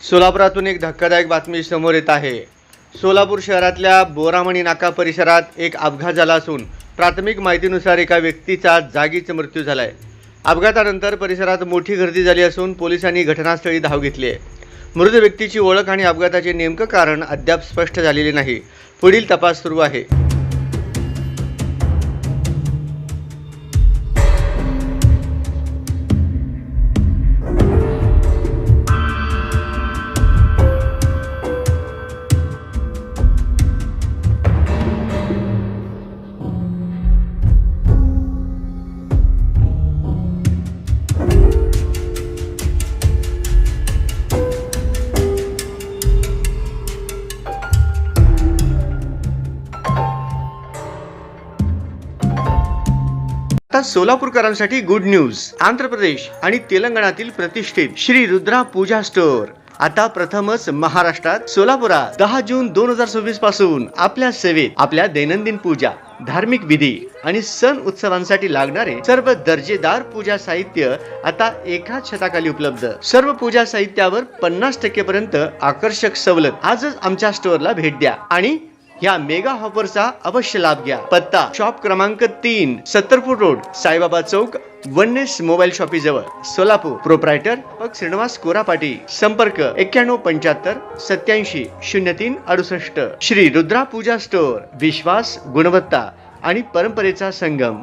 सोलापुरातून एक धक्कादायक बातमी समोर येत आहे। सोलापूर शहरातल्या बोरामणी नाका परिसरात एक अपघात झाला असून प्राथमिक माहितीनुसार एका व्यक्तीचा जागीच मृत्यू झालाय। अपघातानंतर परिसरात मोठी गर्दी झाली असून पोलिसांनी घटनास्थळी धाव घेतली आहे। मृत व्यक्तीची ओळख आणि अपघाताचे नेमके कारण अद्याप स्पष्ट झालेले नाही। पुढील तपास सुरू आहे। आता सोलापूरकरांसाठी गुड न्यूज। आंध्र प्रदेश आणि तेलंगणातील प्रतिष्ठित श्री रुद्रा पूजा स्टोअर आता प्रथमच महाराष्ट्रात सोलापुरात 10 जून 2026 पासून आपल्या सेवेत। आपल्या दैनंदिन पूजा, धार्मिक विधी आणि सण उत्सवांसाठी लागणारे सर्व दर्जेदार पूजा साहित्य आता एकाच छताखाली उपलब्ध। सर्व पूजा साहित्यावर 50% पर्यंत आकर्षक सवलत। आजच आमच्या स्टोअरला भेट द्या आणि या मेगा ऑफरचा अवश्य लाभ घ्या। पत्ता शॉप क्रमांक 3, 70 फूट रोड, साईबाबा चौक, वननेस मोबाईल शॉपी जवळ, सोलापूर। प्रोप्रायटर श्रीनिवास कोरापाटी। संपर्क 9175 87 03 68। श्री रुद्रा पूजा स्टोअर, विश्वास, गुणवत्ता आणि परंपरेचा संगम।